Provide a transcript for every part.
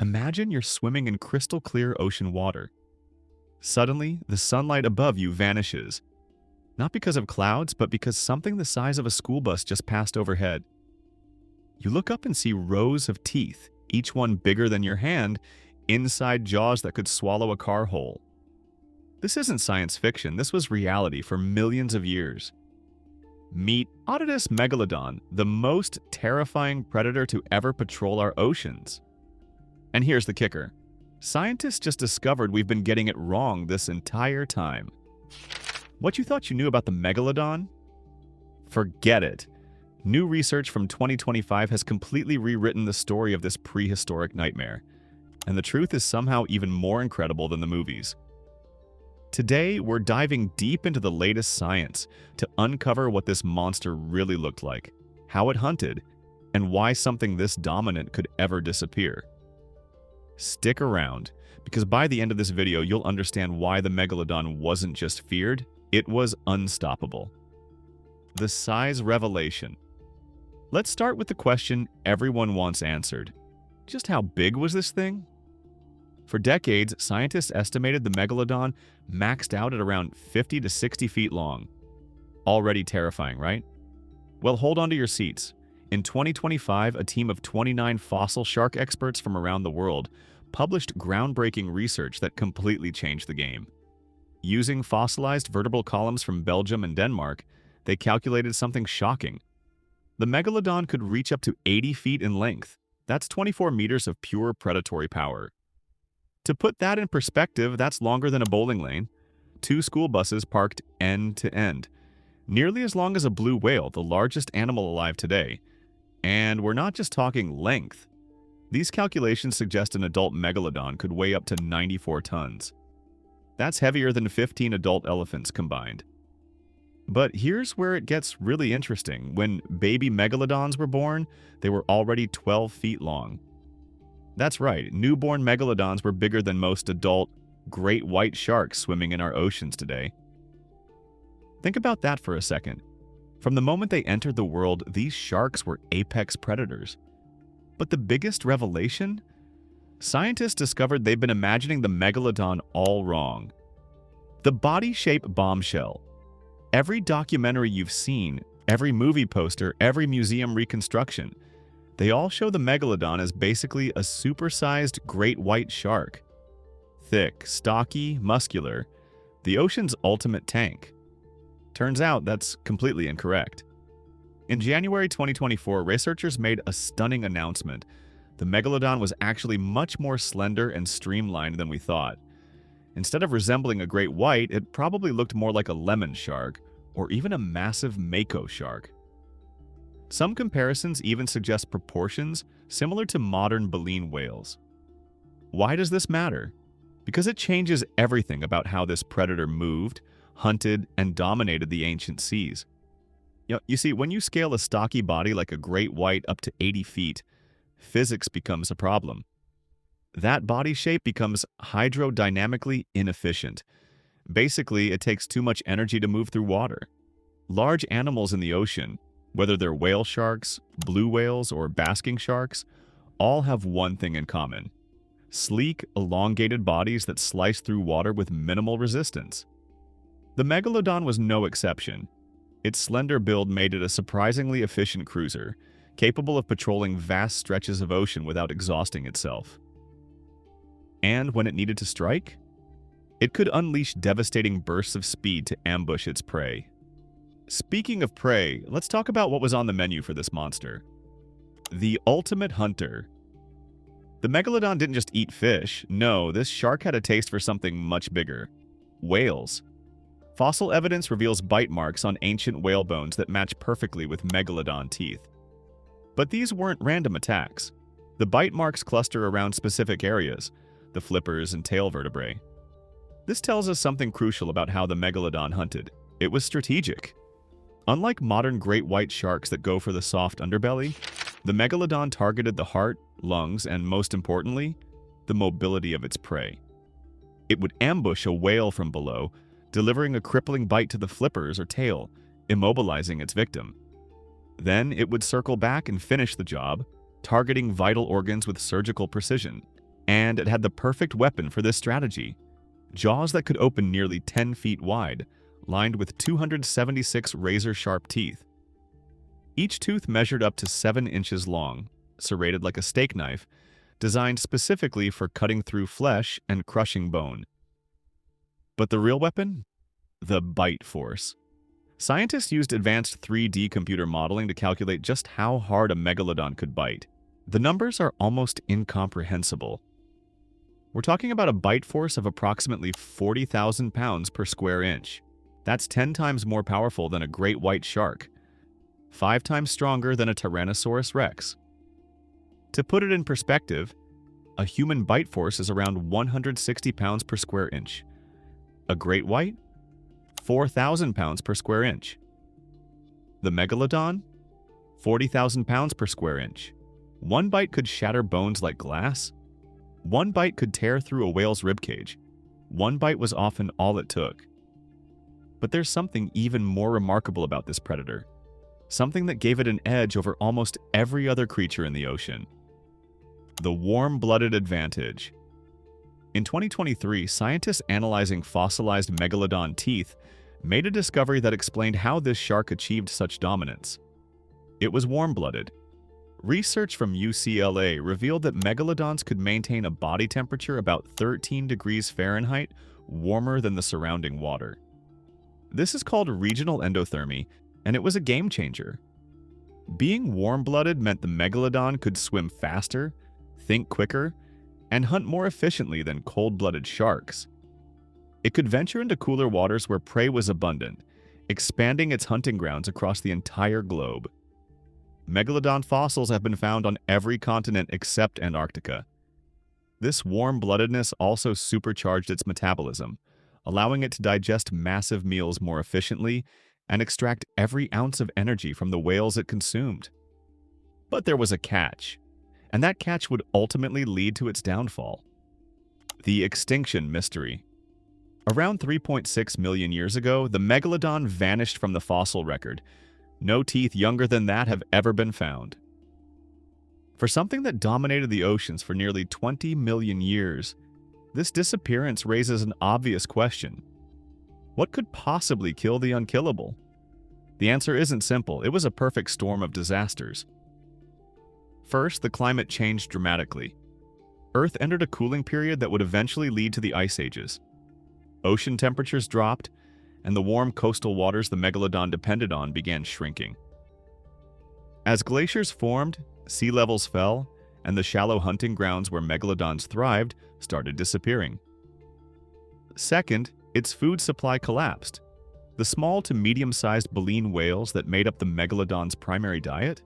Imagine you're swimming in crystal clear ocean water. Suddenly, the sunlight above you vanishes, not because of clouds, but because something the size of a school bus just passed overhead. You look up and see rows of teeth, each one bigger than your hand, inside jaws that could swallow a car whole. This isn't science fiction, this was reality for millions of years. Meet Otodus Megalodon, the most terrifying predator to ever patrol our oceans. And here's the kicker. Scientists just discovered we've been getting it wrong this entire time. What you thought you knew about the Megalodon? Forget it. New research from 2025 has completely rewritten the story of this prehistoric nightmare. And the truth is somehow even more incredible than the movies. Today, we're diving deep into the latest science to uncover what this monster really looked like, how it hunted, and why something this dominant could ever disappear. Stick around, because by the end of this video, you'll understand why the Megalodon wasn't just feared, it was unstoppable. The size revelation. Let's start with the question everyone wants answered. Just how big was this thing? For decades, scientists estimated the Megalodon maxed out at around 50 to 60 feet long. Already terrifying, right? Well, hold on to your seats. In 2025, a team of 29 fossil shark experts from around the world published groundbreaking research that completely changed the game. Using fossilized vertebral columns from Belgium and Denmark, they calculated something shocking. The Megalodon could reach up to 80 feet in length. That's 24 meters of pure predatory power. To put that in perspective, that's longer than a bowling lane. 2 school buses parked end to end. Nearly as long as a blue whale, the largest animal alive today. And we're not just talking length. These calculations suggest an adult Megalodon could weigh up to 94 tons. That's heavier than 15 adult elephants combined. But here's where it gets really interesting. When baby Megalodons were born, they were already 12 feet long. That's right, newborn Megalodons were bigger than most adult great white sharks swimming in our oceans today. Think about that for a second. From the moment they entered the world, these sharks were apex predators. But the biggest revelation? Scientists discovered they've been imagining the Megalodon all wrong. The body shape bombshell. Every documentary you've seen, every movie poster, every museum reconstruction, they all show the Megalodon as basically a supersized great white shark. Thick, stocky, muscular, the ocean's ultimate tank. Turns out that's completely incorrect. In January 2024, researchers made a stunning announcement. The Megalodon was actually much more slender and streamlined than we thought. Instead of resembling a great white, it probably looked more like a lemon shark, or even a massive mako shark. Some comparisons even suggest proportions similar to modern baleen whales. Why does this matter? Because it changes everything about how this predator moved, hunted, and dominated the ancient seas. You see, when you scale a stocky body like a great white up to 80 feet, physics becomes a problem. That body shape becomes hydrodynamically inefficient. Basically, it takes too much energy to move through water. Large animals in the ocean, whether they're whale sharks, blue whales, or basking sharks, all have one thing in common: sleek, elongated bodies that slice through water with minimal resistance. The Megalodon was no exception. Its slender build made it a surprisingly efficient cruiser, capable of patrolling vast stretches of ocean without exhausting itself. And when it needed to strike, it could unleash devastating bursts of speed to ambush its prey. Speaking of prey, let's talk about what was on the menu for this monster. The ultimate hunter. The Megalodon didn't just eat fish. No, this shark had a taste for something much bigger: whales. Fossil evidence reveals bite marks on ancient whale bones that match perfectly with Megalodon teeth. But these weren't random attacks. The bite marks cluster around specific areas, the flippers and tail vertebrae. This tells us something crucial about how the Megalodon hunted. It was strategic. Unlike modern great white sharks that go for the soft underbelly, the Megalodon targeted the heart, lungs, and most importantly, the mobility of its prey. It would ambush a whale from below, delivering a crippling bite to the flippers or tail, immobilizing its victim. Then it would circle back and finish the job, targeting vital organs with surgical precision. And it had the perfect weapon for this strategy: jaws that could open nearly 10 feet wide, lined with 276 razor-sharp teeth. Each tooth measured up to 7 inches long, serrated like a steak knife, designed specifically for cutting through flesh and crushing bone. But the real weapon? The bite force. Scientists used advanced 3D computer modeling to calculate just how hard a megalodon could bite. The numbers are almost incomprehensible. We're talking about a bite force of approximately 40,000 pounds per square inch. That's 10 times more powerful than a great white shark, 5 times stronger than a Tyrannosaurus rex. To put it in perspective, a human bite force is around 160 pounds per square inch. A great white? 4,000 pounds per square inch. The megalodon? 40,000 pounds per square inch. One bite could shatter bones like glass. One bite could tear through a whale's ribcage. One bite was often all it took. But there's something even more remarkable about this predator. Something that gave it an edge over almost every other creature in the ocean. The warm-blooded advantage. In 2023, scientists analyzing fossilized megalodon teeth made a discovery that explained how this shark achieved such dominance. It was warm-blooded. Research from UCLA revealed that megalodons could maintain a body temperature about 13 degrees Fahrenheit warmer than the surrounding water. This is called regional endothermy, and it was a game changer. Being warm-blooded meant the megalodon could swim faster, think quicker, and hunt more efficiently than cold-blooded sharks. It could venture into cooler waters where prey was abundant, expanding its hunting grounds across the entire globe. Megalodon fossils have been found on every continent except Antarctica. This warm-bloodedness also supercharged its metabolism, allowing it to digest massive meals more efficiently and extract every ounce of energy from the whales it consumed. But there was a catch, and that catch would ultimately lead to its downfall. The extinction mystery. Around 3.6 million years ago, the megalodon vanished from the fossil record. No teeth younger than that have ever been found. For something that dominated the oceans for nearly 20 million years, this disappearance raises an obvious question. What could possibly kill the unkillable? The answer isn't simple. It was a perfect storm of disasters. First, the climate changed dramatically. Earth entered a cooling period that would eventually lead to the ice ages. Ocean temperatures dropped, and the warm coastal waters the megalodon depended on began shrinking. As glaciers formed, sea levels fell, and the shallow hunting grounds where megalodons thrived started disappearing. Second, its food supply collapsed. The small to medium-sized baleen whales that made up the megalodon's primary diet?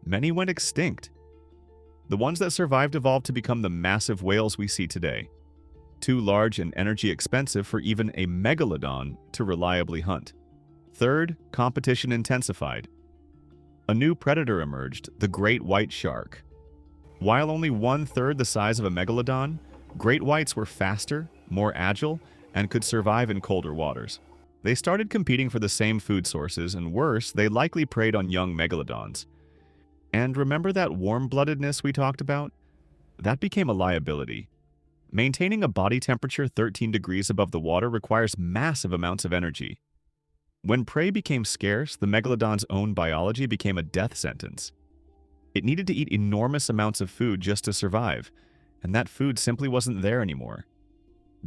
Many went extinct. The ones that survived evolved to become the massive whales we see today, too large and energy expensive for even a megalodon to reliably hunt. Third, competition intensified. A new predator emerged, the great white shark. While only 1/3 the size of a megalodon, great whites were faster, more agile, and could survive in colder waters. They started competing for the same food sources, and worse, they likely preyed on young megalodons. And remember that warm-bloodedness we talked about? That became a liability. Maintaining a body temperature 13 degrees above the water requires massive amounts of energy. When prey became scarce, the megalodon's own biology became a death sentence. It needed to eat enormous amounts of food just to survive, and that food simply wasn't there anymore.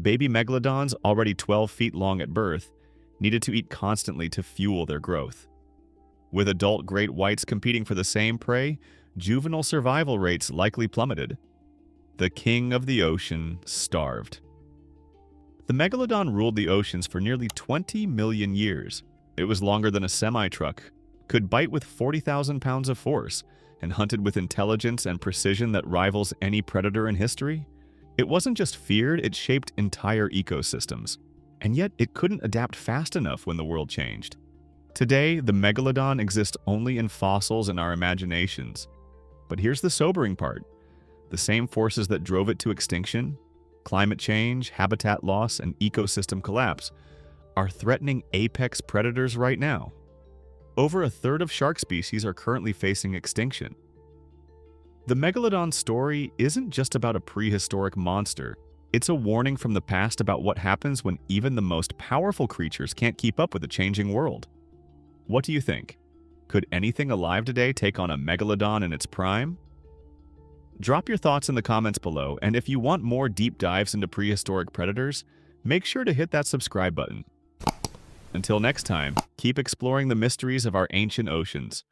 Baby megalodons, already 12 feet long at birth, needed to eat constantly to fuel their growth. With adult great whites competing for the same prey, juvenile survival rates likely plummeted. The king of the ocean starved. The megalodon ruled the oceans for nearly 20 million years. It was longer than a semi-truck, could bite with 40,000 pounds of force, and hunted with intelligence and precision that rivals any predator in history. It wasn't just feared, it shaped entire ecosystems. And yet it couldn't adapt fast enough when the world changed. Today, the megalodon exists only in fossils and our imaginations. But here's the sobering part. The same forces that drove it to extinction, climate change, habitat loss, and ecosystem collapse, are threatening apex predators right now. Over 1/3 of shark species are currently facing extinction. The Megalodon story isn't just about a prehistoric monster. It's a warning from the past about what happens when even the most powerful creatures can't keep up with the changing world. What do you think? Could anything alive today take on a Megalodon in its prime? Drop your thoughts in the comments below, and if you want more deep dives into prehistoric predators, make sure to hit that subscribe button. Until next time, keep exploring the mysteries of our ancient oceans.